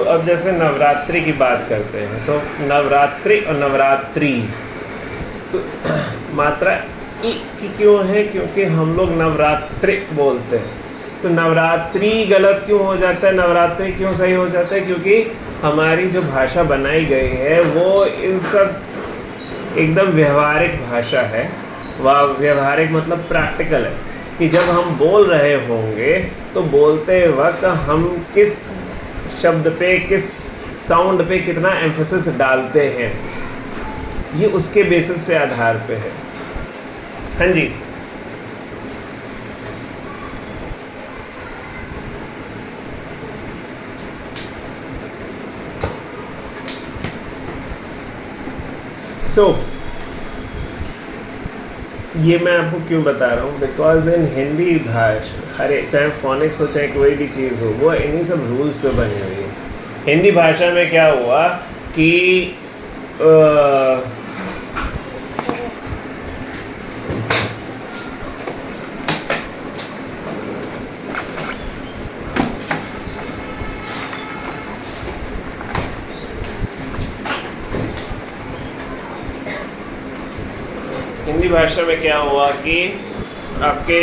अब जैसे नवरात्रि की बात करते हैं तो नवरात्रि और नवरात्रि, तो मात्रा ई की क्यों है? क्योंकि हम लोग नवरात्रि बोलते हैं, तो नवरात्रि गलत क्यों हो जाता है, नवरात्रि क्यों सही हो जाता है? क्योंकि हमारी जो भाषा बनाई गई है वो इन सब एकदम व्यवहारिक भाषा है। वह व्यवहारिक मतलब प्रैक्टिकल है कि जब हम बोल रहे होंगे तो बोलते वक्त हम किस शब्द पे, किस साउंड पे कितना एम्फेसिस डालते हैं, ये उसके बेसिस पे आधार पे है। हाँ जी, ये मैं आपको क्यों बता रहा हूँ? बिकॉज इन हिंदी भाषा, अरे चाहे फोनिक्स हो चाहे कोई भी चीज़ हो, वो इन्हीं सब रूल्स पे बनी हुई है। हिंदी भाषा में क्या हुआ कि हिंदी भाषा में क्या हुआ कि आपके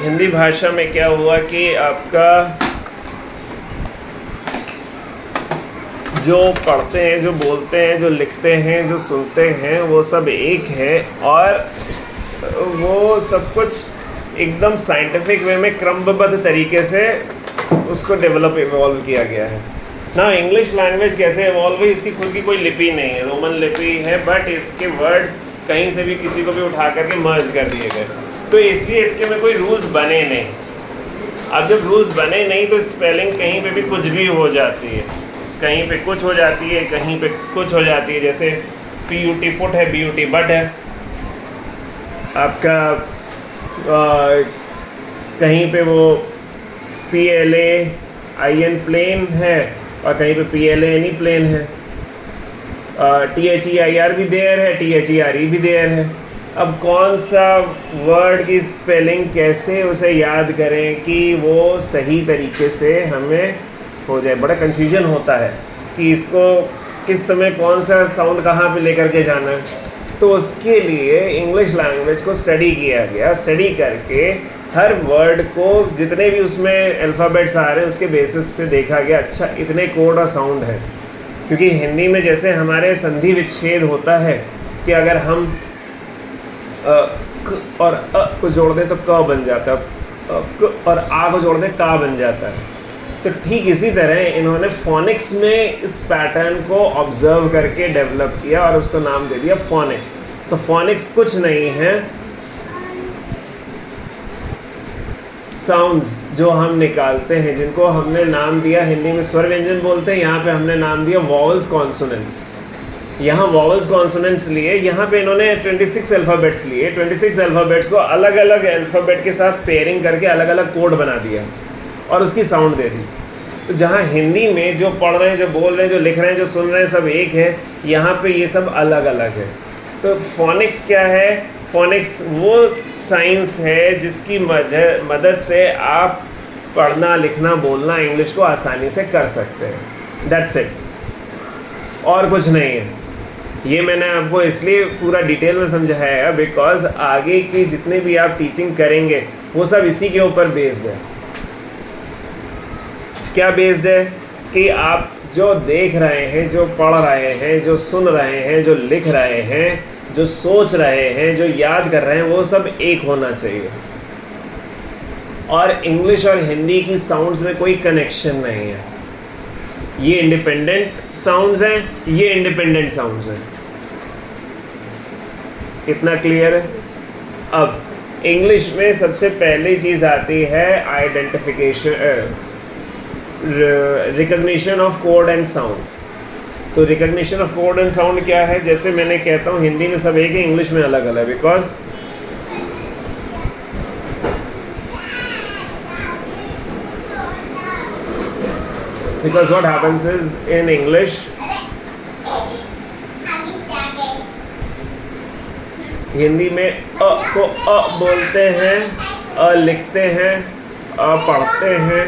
हिंदी भाषा में क्या हुआ कि आपका जो पढ़ते हैं, जो बोलते हैं, जो लिखते हैं, जो सुनते हैं, वो सब एक है और वो सब कुछ एकदम साइंटिफिक वे में क्रमबद्ध तरीके से उसको डेवलप इवॉल्व किया गया है ना। इंग्लिश लैंग्वेज कैसे इवॉल्व हुई, इसकी खुद की कोई लिपि नहीं है, रोमन लिपि है, बट इसके वर्ड्स कहीं से भी किसी को भी उठा करके मर्ज कर दिए गए, तो इसलिए इसके में कोई रूल्स बने नहीं। अब जब रूल्स बने नहीं तो स्पेलिंग कहीं पे भी कुछ भी हो जाती है, कहीं पे कुछ हो जाती है, कहीं पे कुछ हो जाती है। जैसे PUT पुट है, BUT बट है, आपका कहीं पे वो PLAIN प्लेन है और कहीं पे PLANE प्लेन है, THEIR भी देयर है, THERE भी देयर है। अब कौन सा वर्ड की स्पेलिंग कैसे उसे याद करें कि वो सही तरीके से हमें हो जाए? बड़ा कन्फ्यूजन होता है कि इसको किस समय कौन सा साउंड कहाँ पे लेकर के जाना है। तो उसके लिए इंग्लिश लैंग्वेज को स्टडी किया गया, स्टडी करके हर वर्ड को जितने भी उसमें अल्फ़ाबेट्स आ रहे हैं उसके बेसिस पे देखा गया, अच्छा इतने कोड और साउंड है। क्योंकि हिंदी में जैसे हमारे संधि विच्छेद होता है कि अगर हम क और अ को जोड़ दें तो क बन जाता है, क और आ को जोड़ दें का बन जाता है। तो ठीक इसी तरह इन्होंने फोनिक्स में इस पैटर्न को ऑब्जर्व करके डेवलप किया और उसको नाम दे दिया फोनिक्स। तो फोनिक्स कुछ नहीं है, साउंड्स जो हम निकालते हैं, जिनको हमने नाम दिया, हिंदी में स्वर व्यंजन बोलते हैं, यहाँ पे हमने नाम दिया वॉवल्स कॉन्सोनेंट्स। यहाँ वॉवल्स कॉन्सोनेंट्स लिए, यहाँ पे इन्होंने 26 अल्फ़ाबेट्स लिए, 26 अल्फ़ाबेट्स को अलग अलग अल्फ़ाबेट के साथ पेयरिंग करके अलग अलग कोड बना दिया और उसकी साउंड दे दी। तो जहाँ हिंदी में जो पढ़ रहे हैं, जो बोल रहे हैं, जो लिख रहे हैं, जो सुन रहे हैं, सब एक है, यहाँ पे ये सब अलग अलग है। तो फोनिक्स क्या है? फोनिक्स वो साइंस है जिसकी मदद से आप पढ़ना, लिखना, बोलना, इंग्लिश को आसानी से कर सकते हैं। दैट्स इट, और कुछ नहीं है। ये मैंने आपको इसलिए पूरा डिटेल में समझाया है बिकॉज आगे की जितने भी आप टीचिंग करेंगे वो सब इसी के ऊपर बेस्ड है। क्या बेस्ड है? कि आप जो देख रहे हैं, जो पढ़ रहे हैं, जो सुन रहे हैं, जो लिख रहे हैं, जो सोच रहे हैं, जो याद कर रहे हैं, वो सब एक होना चाहिए। और इंग्लिश और हिंदी की साउंड्स में कोई कनेक्शन नहीं है। ये इंडिपेंडेंट साउंड्स हैं, ये इंडिपेंडेंट साउंड्स हैं। इतना क्लियर है? अब इंग्लिश में सबसे पहली चीज़ आती है identification, recognition of code and sound. तो recognition of code and sound क्या है? जैसे मैंने कहता हूँ हिंदी में सब एक है, इंग्लिश में अलग अलग, because what happens is in English Hindi में अ को अ बोलते हैं, अ लिखते हैं, अ पढ़ते हैं,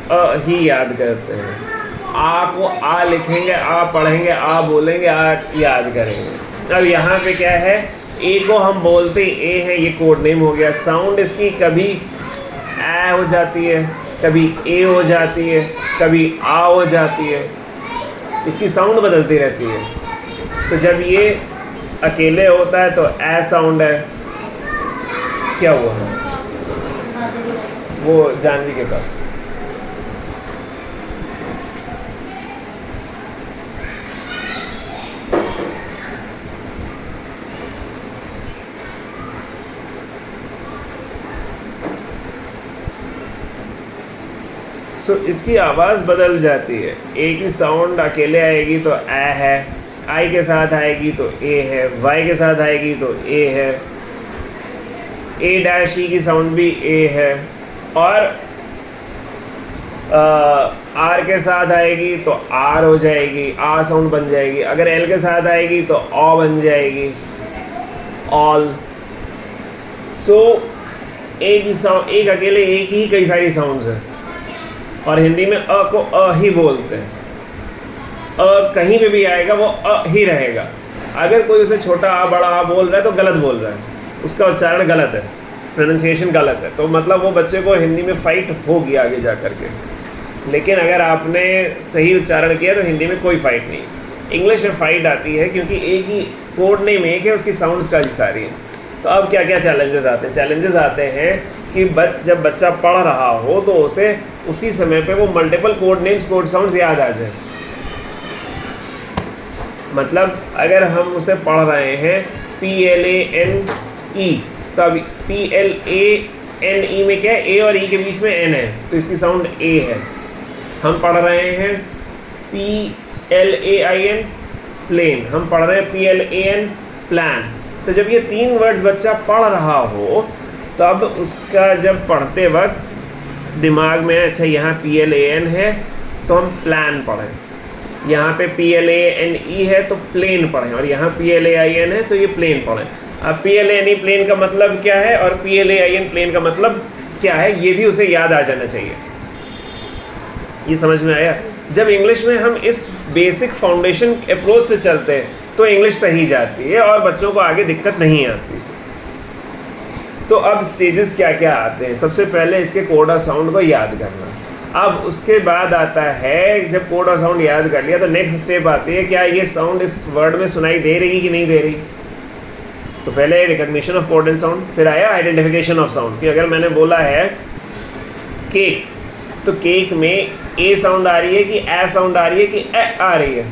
अ ही याद करते हैं। आ को आ लिखेंगे, आ पढ़ेंगे, आ बोलेंगे, आ याद करेंगे। अब यहाँ पे क्या है, ए को हम बोलते ए है, ये कोड नेम हो गया। साउंड इसकी कभी ए हो जाती है, कभी ए हो जाती है, कभी आ हो जाती है, इसकी साउंड बदलती रहती है। तो जब ये अकेले होता है तो ए साउंड है। क्या हुआ है वो जानवी के पास? इसकी आवाज़ बदल जाती है। ए की साउंड अकेले आएगी तो ए है, आई के साथ आएगी तो ए है, वाई के साथ आएगी तो ए है, ए डैश ई की साउंड भी ए है, और आर के साथ आएगी तो आर हो जाएगी, आ साउंड बन जाएगी। अगर एल के साथ आएगी तो ऑ बन जाएगी, ऑल। एक ही साउंड, एक अकेले एक ही कई सारी साउंड्स हैं। और हिंदी में अ को अ ही बोलते हैं। अ कहीं पे भी आएगा वो अ ही रहेगा। अगर कोई उसे छोटा आ बड़ा आ बोल रहा है तो गलत बोल रहा है, उसका उच्चारण गलत है, प्रोनाउंसिएशन गलत है, तो मतलब वो बच्चे को हिंदी में फ़ाइट होगी आगे जा कर के। लेकिन अगर आपने सही उच्चारण किया तो हिंदी में कोई फ़ाइट नहीं। इंग्लिश में फ़ाइट आती है क्योंकि एक ही कोड नेम एक है, उसकी साउंड्स काफ़ी सारी हैं। तो अब क्या क्या चैलेंजेस आते हैं? चैलेंजेस आते हैं कि जब बच्चा पढ़ रहा हो तो उसे उसी समय पे वो multiple code names, code sounds याद आ जाए। मतलब अगर हम उसे पढ़ रहे हैं PLANE, तो अब PLANE में क्या है, ए और ई के बीच में एन है, तो इसकी साउंड ए है। हम पढ़ रहे हैं PLAIN प्लेन, हम पढ़ रहे हैं PLAN प्लान। तो जब ये 3 वर्ड्स बच्चा पढ़ रहा हो तब उसका जब पढ़ते वक्त दिमाग में अच्छा यहाँ PLAN है तो हम प्लान पढ़ें, यहाँ पे PLANE है तो प्लेन पढ़ें, और यहाँ PLAIN है तो ये प्लेन पढ़ें। अब PLANE प्लेन का मतलब क्या है और PLAIN प्लेन का मतलब क्या है, ये भी उसे याद आ जाना चाहिए। ये समझ में आया? जब इंग्लिश में हम इस बेसिक फाउंडेशन अप्रोच से चलते हैं तो इंग्लिश सही जाती है और बच्चों को आगे दिक्कत नहीं आती। तो अब स्टेजेस क्या क्या आते हैं? सबसे पहले इसके कोड और साउंड को याद करना। अब उसके बाद आता है, जब कोड और साउंड याद कर लिया तो नेक्स्ट स्टेप आती है, क्या ये साउंड इस वर्ड में सुनाई दे रही कि नहीं दे रही। तो पहले recognition of code and sound, फिर आया आइडेंटिफिकेशन ऑफ साउंड कि अगर मैंने बोला है केक, तो केक में ए साउंड आ रही है कि ए साउंड आ रही है कि ए आ रही है?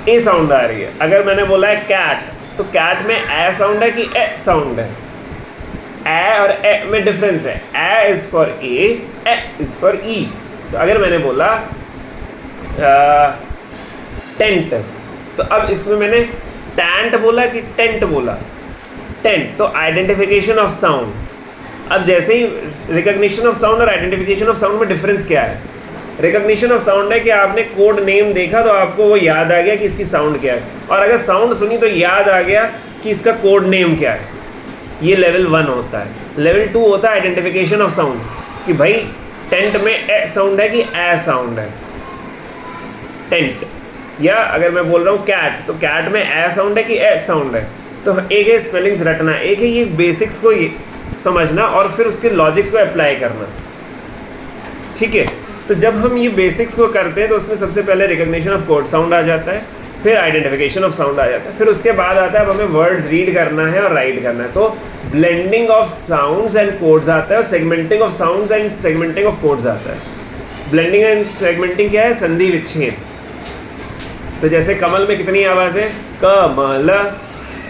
ए साउंड आ रही है। अगर मैंने बोला है कैट, तो कैट में ए साउंड है कि ए साउंड है? ए और ए में डिफरेंस है, A is for A is for E. तो अगर मैंने बोला टेंट, तो अब इसमें मैंने टैंट बोला कि टेंट बोला? टेंट। तो आइडेंटिफिकेशन ऑफ साउंड। अब जैसे ही रिकॉग्निशन ऑफ साउंड और आइडेंटिफिकेशन ऑफ साउंड में डिफरेंस क्या है? रिकॉग्निशन ऑफ साउंड है कि आपने कोड नेम देखा तो आपको वो याद आ गया कि इसकी साउंड क्या है, और अगर साउंड सुनी तो याद आ गया कि इसका कोड नेम क्या है। ये लेवल 1 होता है। लेवल 2 होता है आइडेंटिफिकेशन ऑफ साउंड कि भाई टेंट में ए साउंड है कि ए साउंड है, टेंट। या अगर मैं बोल रहा हूँ कैट, तो कैट में ए साउंड है कि ए साउंड है। तो एक है स्पेलिंग्स रटना, एक है ये बेसिक्स को ये समझना और फिर उसके लॉजिक्स को अप्लाई करना। ठीक है, तो जब हम ये बेसिक्स को करते हैं तो उसमें सबसे पहले रिकॉग्निशन ऑफ कोड साउंड आ जाता है, फिर आइडेंटिफिकेशन ऑफ साउंड आ जाता है, फिर उसके बाद आता है अब हमें वर्ड्स रीड करना है और राइट करना है। तो blending of sounds and codes आता है और segmenting of sounds and segmenting of codes आता है। ब्लेंडिंग एंड सेगमेंटिंग क्या है? संधि विच्छेद। तो जैसे कमल में कितनी आवाज़ है? कमल।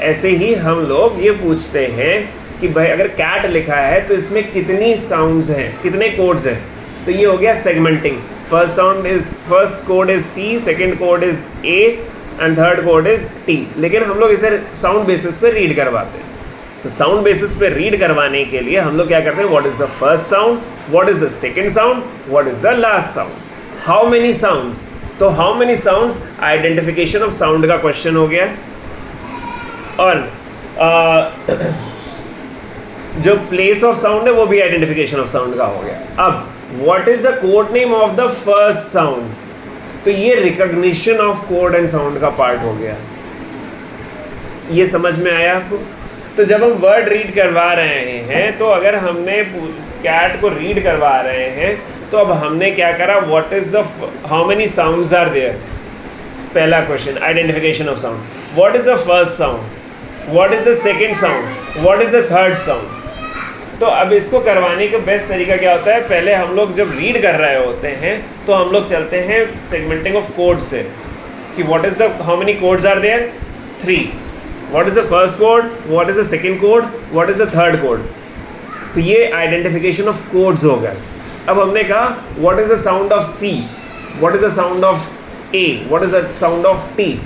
ऐसे ही हम लोग ये पूछते हैं कि भाई अगर कैट लिखा है तो इसमें कितनी साउंड्स हैं, कितने कोड्स हैं? तो ये हो गया segmenting. First code is C, second code is A and third code is T. लेकिन हम लोग इसे साउंड बेसिस पे रीड करवाते हैं। तो साउंड बेसिस पे रीड करवाने के लिए हम लोग क्या करते हैं? What is the first sound, what is the second sound, what is the last sound, how many sounds. तो how many sounds identification of sound का क्वेश्चन हो गया। और जो प्लेस ऑफ साउंड है वो भी आइडेंटिफिकेशन ऑफ साउंड का हो गया। अब what is the code name of the first sound, तो ये recognition of code and sound का पार्ट हो गया। ये समझ में आया आपको? तो जब हम वर्ड रीड करवा रहे हैं, तो अगर हमने कैट को रीड करवा रहे हैं, तो अब हमने क्या करा, what is the how many sounds are there, पहला question identification of sound. What is the first sound, what is the second sound, what is the third sound. तो अब इसको करवाने का बेस्ट तरीका क्या होता है, पहले हम लोग जब रीड कर रहे होते हैं तो हम लोग चलते हैं सेगमेंटिंग ऑफ कोड से, कि what is the how many codes are there, 3, what is the first code, what is the second code, what is the third code. तो ये आइडेंटिफिकेशन ऑफ कोड्स हो गए। अब हमने कहा what is the sound of C, what is the sound of A, what is the sound of T.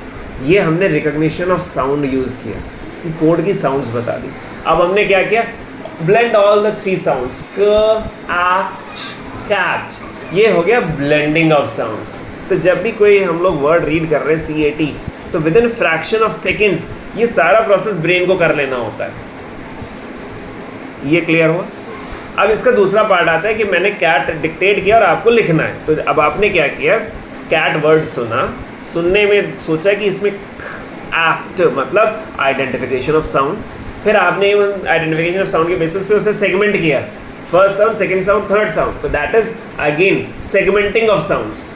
ये हमने recognition of sound use किया, कि कोड की साउंड्स बता दी। अब हमने क्या किया, ब्लेंड ऑल द 3 साउंड्स, क आ कैट, ये हो गया ब्लेंडिंग ऑफ साउंड्स। तो जब भी कोई हम लोग वर्ड रीड कर रहे हैं CAT, तो with in fraction of seconds ये सारा प्रोसेस ब्रेन को कर लेना होता है। ये क्लियर हुआ? अब इसका दूसरा पार्ट आता है कि मैंने कैट डिक्टेट किया और आपको लिखना है। तो अब आपने क्या किया, कैट वर्ड सुना, सुनने में सोचा कि इसमें एक्ट मतलब आइडेंटिफिकेशन ऑफ साउंड, फिर आपने आइडेंटिफिकेशन ऑफ साउंड के बेसिस पे उसे सेगमेंट किया, first sound, second sound, third sound. तो that is again segmenting of sounds.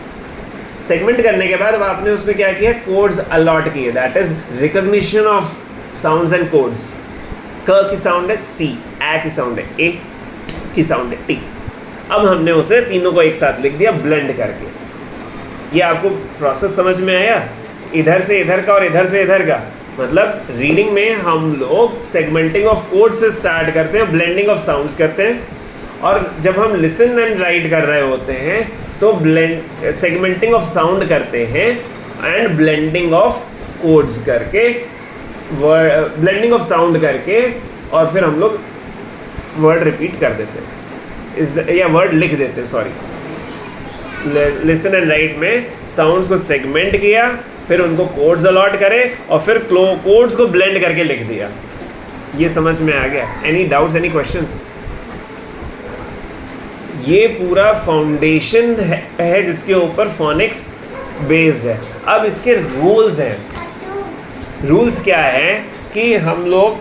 Segment करने के बाद अब आपने उसमें क्या किया, कोड्स अलॉट किए, that is recognition of sounds and codes. क की साउंड है C, ए की साउंड है A, की साउंड है T। अब हमने उसे तीनों को एक साथ लिख दिया ब्लेंड करके। ये आपको प्रोसेस समझ में आया, इधर से इधर का और इधर से इधर का। मतलब रीडिंग में हम लोग सेगमेंटिंग ऑफ कोड से स्टार्ट करते हैं, ब्लेंडिंग ऑफ साउंड्स करते हैं, और जब हम लिसन एंड राइट कर रहे होते हैं तो सेगमेंटिंग ऑफ साउंड करते हैं एंड ब्लेंडिंग ऑफ कोड्स करके, ब्लेंडिंग ऑफ साउंड करके, और फिर हम लोग वर्ड रिपीट कर देते हैं, या वर्ड लिख देते हैं, सॉरी। लिसन एंड राइट में साउंड्स को सेगमेंट किया, फिर उनको कोड्स अलॉट करे, और फिर कोड्स को ब्लेंड करके लिख दिया। ये समझ में आ गया? Any doubts, any questions? ये पूरा फाउंडेशन है जिसके ऊपर फोनिक्स बेस्ड है। अब इसके रूल्स हैं। रूल्स क्या है कि हम लोग